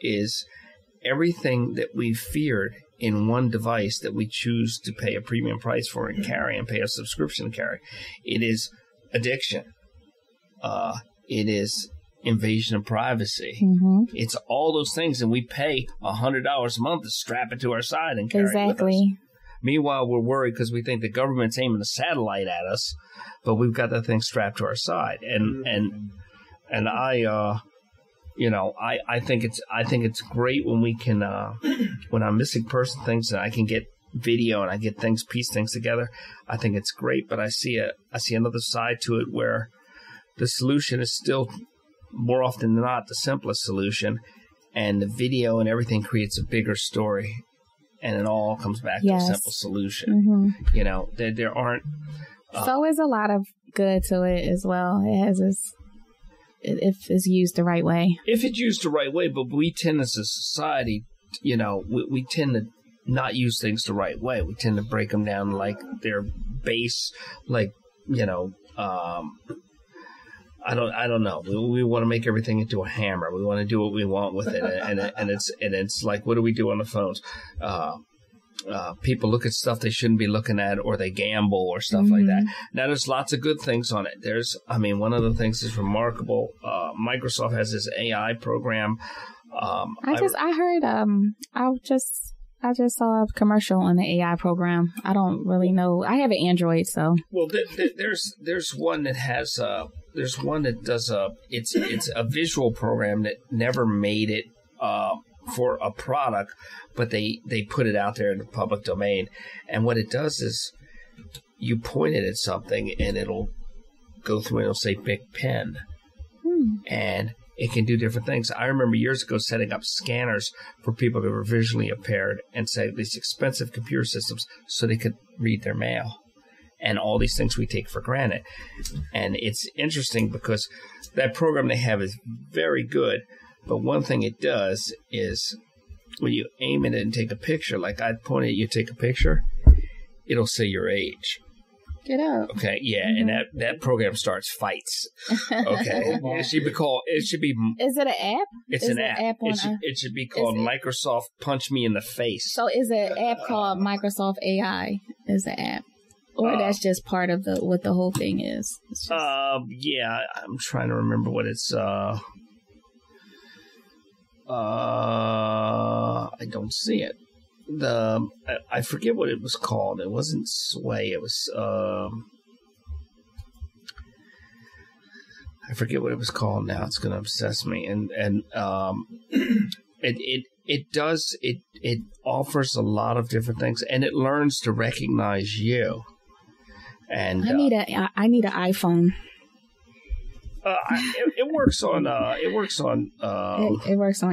is everything that we've feared in one device that we choose to pay a premium price for and carry and pay a subscription to carry. It is addiction. It is invasion of privacy. Mm-hmm. It's all those things, and we pay $100 a month to strap it to our side and carry it with us. Meanwhile, we're worried because we think the government's aiming a satellite at us, but we've got that thing strapped to our side. And I think it's great when we can when a missing person thinks that I can get video and I get things, piece things together. I think it's great, but I see another side to it where the solution is still more often than not the simplest solution, and the video and everything creates a bigger story, and it all comes back to a simple solution. Mm-hmm. There aren't. So there's a lot of good to it as well. It has its. If it's used the right way. If it's used the right way, but we tend as a society, we tend to not use things the right way. We tend to break them down like their base, like, I don't know. We want to make everything into a hammer. We want to do what we want with it, and it's like, what do we do on the phones? People look at stuff they shouldn't be looking at, or they gamble or stuff like that. Now, there's lots of good things on it. One of the things that's remarkable. Microsoft has this AI program. I just saw a commercial on the AI program. I don't really know. I have an Android, so. Well, there's one that has there's one that does it's a visual program that never made it for a product, but they put it out there in the public domain. And what it does is you point it at something and it'll go through and it'll say Big Pen. And it can do different things. I remember years ago setting up scanners for people who were visually impaired and say these expensive computer systems so they could read their mail and all these things we take for granted. And it's interesting because that program they have is very good. But one thing it does is when you aim at it and take a picture, like I point at you, take a picture, it'll say your age. Get up. Okay, yeah, and that program starts fights. Okay, it should be. Is it an app? It's an app. It should be called Microsoft Punch Me in the Face. So is it an app called Microsoft AI? Is the app, or that's just part of what the whole thing is? Yeah, I'm trying to remember what it's. I don't see it. I forget what it was called. It wasn't Sway. It was I forget what it was called now. It's going to obsess me. And it offers a lot of different things, and it learns to recognize you. And I need an iPhone. It works on it works on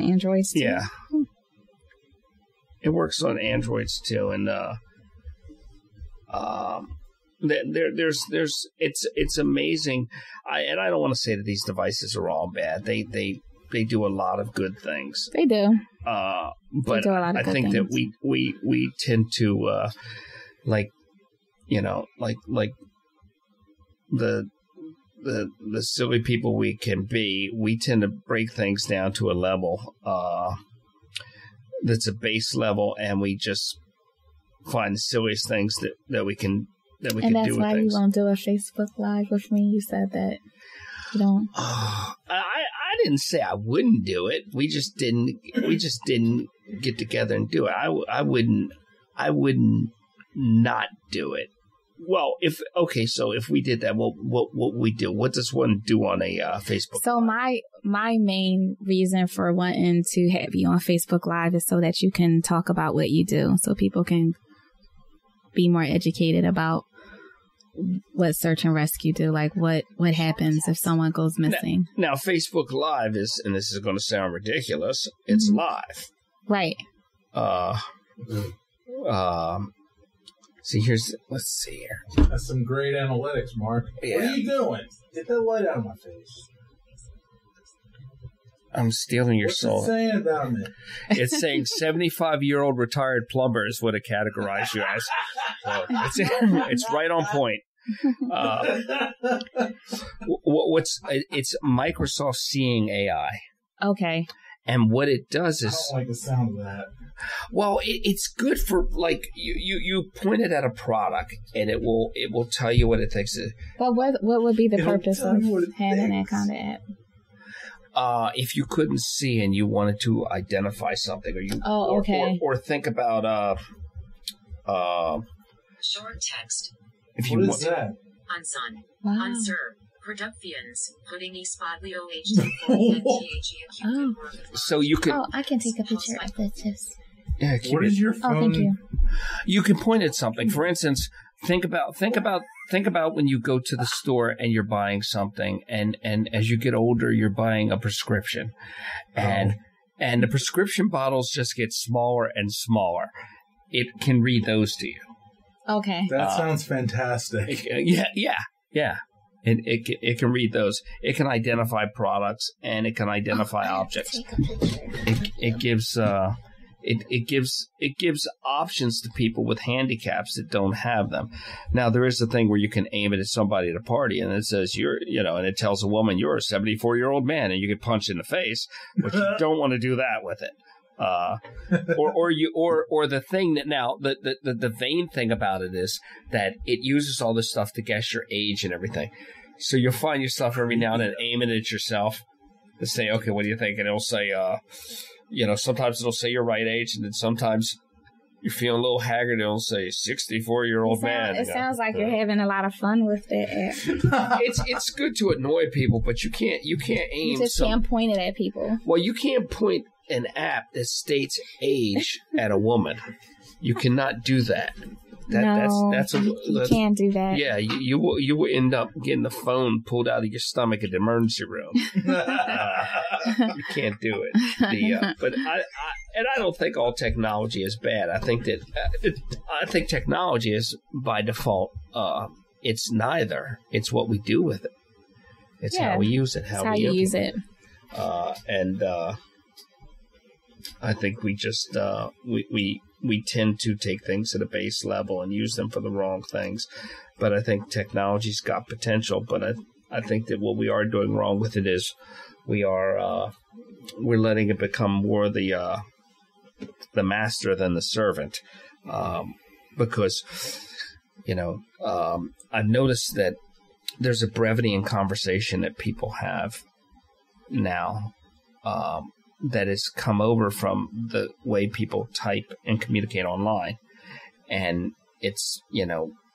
Androids too. Yeah. It works on Androids too, and it's amazing. I don't want to say that these devices are all bad. They do a lot of good things. They do. But I think that we tend to like the silly people we can be. We tend to break things down to a level that's a base level, and we just find the silliest things that we can do with things. And that's why you won't do a Facebook Live with me. You said that you don't. I didn't say I wouldn't do it. We just didn't get together and do it. I wouldn't not do it. Well, so if we did that, what would we do? What does one do on a Facebook So Live? my main reason for wanting to have you on Facebook Live is so that you can talk about what you do, so people can be more educated about what search and rescue do, like what happens if someone goes missing. Now Facebook Live is, and this is going to sound ridiculous, it's live. Right. See, let's see here. That's some great analytics, Mark. Yeah. What are you doing? Get that light out of my face. I'm stealing your soul. What's it saying about me? It's saying 75-year-old retired plumber is what it categorized you as. So it's right on point. It's Microsoft Seeing AI. Okay. And what it does is, I don't like the sound of that. well, it's good for, like, you point it at a product and it will tell you what it thinks. But what would be the It'll purpose tell of you what it having that thinks. kind of app? If you couldn't see and you wanted to identify something, or think about Short text. if you What want is that? Unsung. Wow. Unsur. Productions. Putting a spotlio HD. Oh. so you can I can take a picture of this. yeah, keep What it- is your Oh, phone? thank you. you can point at something. For instance, think about when you go to the store and you're buying something, and as you get older, you're buying a prescription, and the prescription bottles just get smaller and smaller. It can read those to you. Okay. That sounds fantastic. Yeah. It can read those. It can identify products and it can identify objects. Take a picture. It gives options to people with handicaps that don't have them. Now there is a thing where you can aim it at somebody at a party and it says and it tells a woman you're a 74-year-old man and you get punched in the face, but you don't want to do that with it. Or the thing that now the vain thing about it is that it uses all this stuff to guess your age and everything. So you'll find yourself every now and then aiming at yourself to say, okay, what do you think? And it'll say, sometimes it'll say your right age, and then sometimes you're feeling a little haggard. It'll say 64-year-old man. It sounds like you're having a lot of fun with that app. It's good to annoy people, but you can't aim. You just can't point it at people. Well, you can't point an app that states age at a woman. You cannot do that. You can't do that. Yeah, you will end up getting the phone pulled out of your stomach at the emergency room. You can't do it. But I don't think all technology is bad. I think technology is by default. It's neither. It's what we do with it. It's how we use it. How you use it. I think we just we tend to take things at a base level and use them for the wrong things. But I think technology's got potential. But I think that what we are doing wrong with it is we're letting it become more the master than the servant. Because I've noticed that there's a brevity in conversation that people have now. That has come over from the way people type and communicate online. And it's,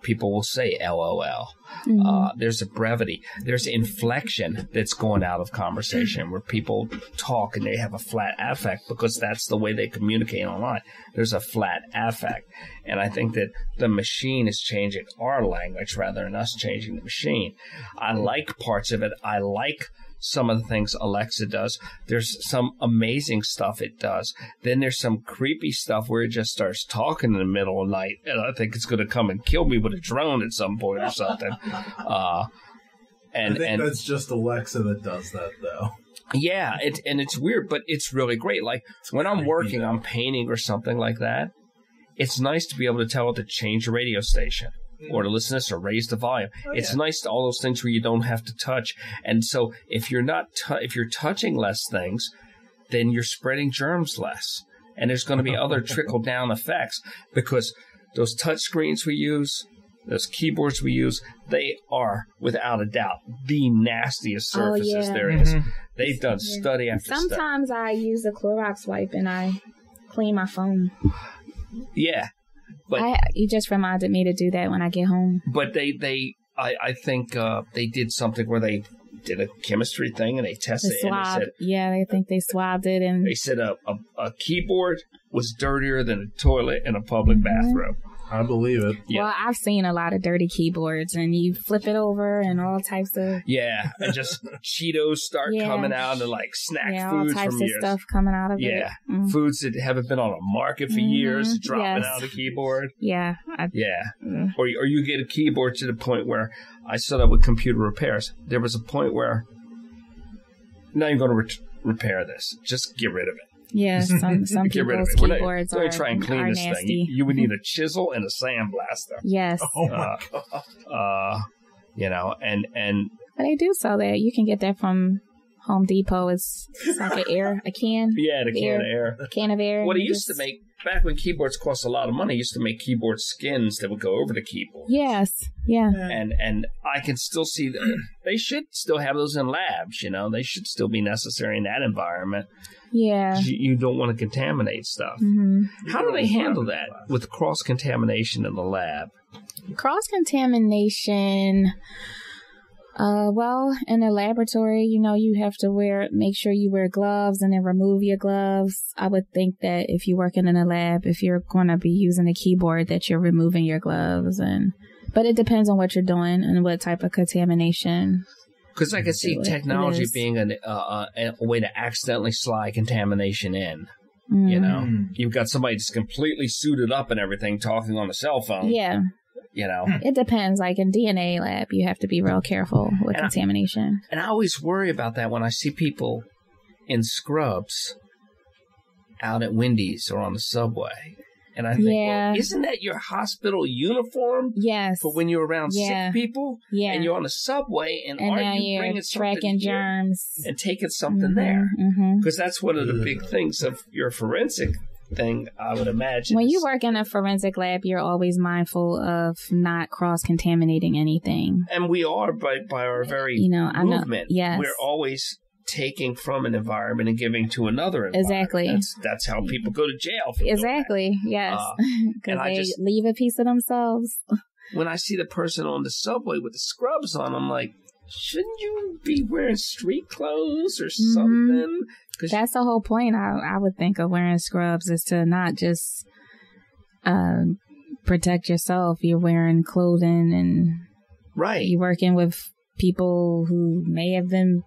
people will say LOL. Mm-hmm. There's a brevity. There's inflection that's going out of conversation where people talk and they have a flat affect because that's the way they communicate online. There's a flat affect. And I think that the machine is changing our language rather than us changing the machine. I like parts of it. I like some of the things Alexa does. There's some amazing stuff it does. Then there's some creepy stuff where it just starts talking in the middle of the night, and I think it's going to come and kill me with a drone at some point or something. I think that's just Alexa that does that, though. Yeah, it's weird, but it's really great. Like when I'm working on painting or something like that, it's nice to be able to tell it to change the radio station. Or to listen to this, or raise the volume. It's nice to all those things where you don't have to touch. And so, if you're if you're touching less things, then you're spreading germs less. And there's going to be other trickle down effects because those touch screens we use, those keyboards we use, they are without a doubt the nastiest surfaces there is. Mm-hmm. They've done study after study. Sometimes I use a Clorox wipe and I clean my phone. Yeah. But you just reminded me to do that when I get home. But I think they did something where they did a chemistry thing and they tested it. And they said, I think they swabbed it. And they said a keyboard was dirtier than a toilet in a public bathroom. I believe it. Yeah. Well, I've seen a lot of dirty keyboards, and you flip it over and all types of... Yeah, and just Cheetos start coming out and like snack foods all types from of years. Stuff coming out of it. Yeah, foods that haven't been on a market for years dropping out of the keyboard. Yeah. Or you get a keyboard to the point where I set up with computer repairs. There was a point where now you're going to repair this. Just get rid of it. Yeah, some people's keyboards are try and clean this nasty. thing. You would need a chisel and a sandblaster. Yes. Oh my God. And but they do sell that. You can get that from Home Depot. It's like a can. Yeah, the can of air. Can of air. What it used to make, back when keyboards cost a lot of money, used to make keyboard skins that would go over the keyboard. Yes, yeah. And I can still see that they should still have those in labs, They should still be necessary in that environment. Yeah. You don't want to contaminate stuff. Mm-hmm. How do they handle that with cross-contamination in the lab? Cross-contamination... well, in a laboratory, you have to make sure you wear gloves and then remove your gloves. I would think that if you're working in a lab, if you're going to be using a keyboard, that you're removing your gloves. But it depends on what you're doing and what type of contamination. Because I can see technology being a way to accidentally slide contamination in. You've got somebody just completely suited up and everything talking on a cell phone. Yeah. It depends. Like in DNA lab, you have to be real careful with contamination. And I always worry about that when I see people in scrubs out at Wendy's or on the subway. And I think, well, isn't that your hospital uniform? Yes. For when you're around sick people? Yeah. And you're on the subway and are now you you're bringing tracking germs and taking something there? Because that's one of the big things of your forensic thing, I would imagine. When you work in a forensic lab, you're always mindful of not cross-contaminating anything. And we are by our very movement. Yes. We're always taking from an environment and giving to another environment. Exactly. That's how people go to jail. For exactly. Yes. Because they leave a piece of themselves. When I see the person on the subway with the scrubs on, I'm like, shouldn't you be wearing street clothes or something? That's the whole point. I would think of wearing scrubs is to not just protect yourself. You're wearing clothing and you're working with people who may have been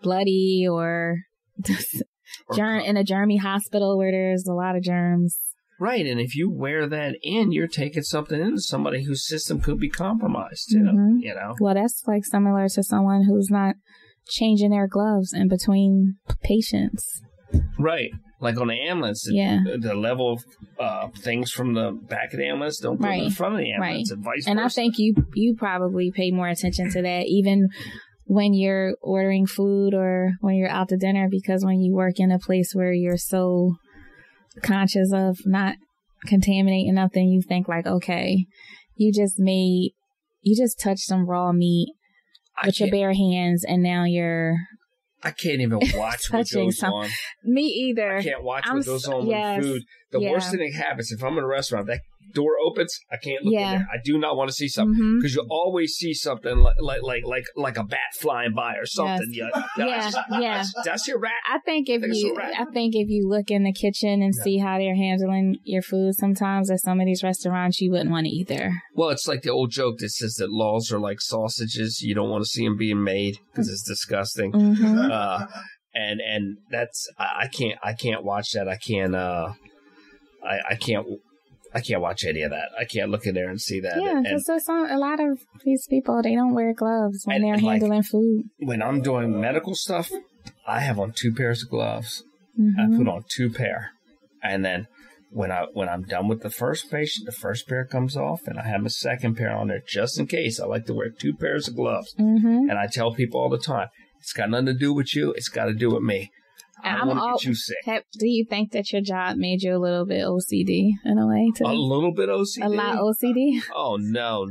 bloody or in a germy hospital where there's a lot of germs. Right, and if you wear that in, you're taking something into somebody whose system could be compromised too. Well, that's like similar to someone who's not changing their gloves in between patients. Right. Like on the ambulance, the level of things from the back of the ambulance don't go in front of the ambulance and vice versa. And I think you probably pay more attention to that even when you're ordering food or when you're out to dinner, because when you work in a place where you're so conscious of not contaminating nothing, you think like, okay, you just touched some raw meat with your bare hands, and now I can't even watch what goes on. Me either. I can't watch what goes on with food. The worst thing that happens, if I'm in a restaurant, that door opens, I can't look in there. I do not want to see something, because you always see something like a bat flying by or something. Yes. That's your rat. I think if you look in the kitchen and see how they're handling your food, sometimes at some of these restaurants you wouldn't want to eat there. Well, it's like the old joke that says that laws are like sausages. You don't want to see them being made because it's disgusting. And that's I can't watch that. I can't watch any of that. I can't look in there and see that. Yeah, because a lot of these people, they don't wear gloves when they're handling food. When I'm doing medical stuff, I have on 2 pairs of gloves. I put on 2 pair. And then when I'm done with the first patient, the first pair comes off, and I have a second pair on there just in case. I like to wear 2 pairs of gloves. And I tell people all the time, it's got nothing to do with you. It's got to do with me. I don't want to get you sick. Do you think that your job made you a little bit OCD in a way? A little bit OCD? A lot OCD? Oh, no.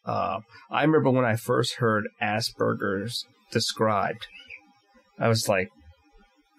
I remember when I first heard Asperger's described, I was like,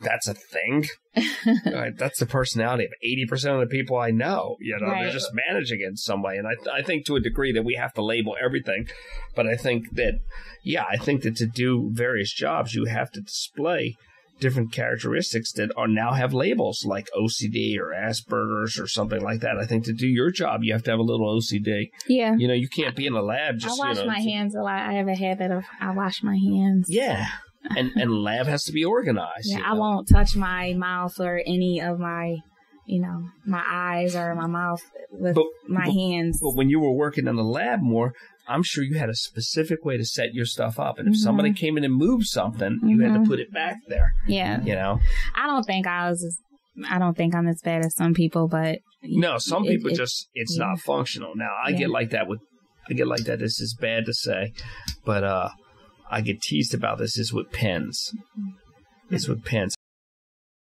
that's a thing? That's the personality of 80% of the people I know. They're just managing in some way. And I think to a degree that we have to label everything. But I think that to do various jobs, you have to display different characteristics that now have labels like OCD or Asperger's or something like that. I think to do your job, you have to have a little OCD. Yeah. You can't be in a lab just, I wash my hands a lot. I have a habit of I wash my hands. Yeah. And lab has to be organized. Yeah, I won't touch my mouth or any of my, my eyes or my mouth with my hands. But when you were working in the lab more, I'm sure you had a specific way to set your stuff up. And if somebody came in and moved something, you had to put it back there. Yeah. I don't think I'm as bad as some people, but no, some people it's not functional. Now I get like that. This is bad to say, but I get teased about this is with pens. It's with pens.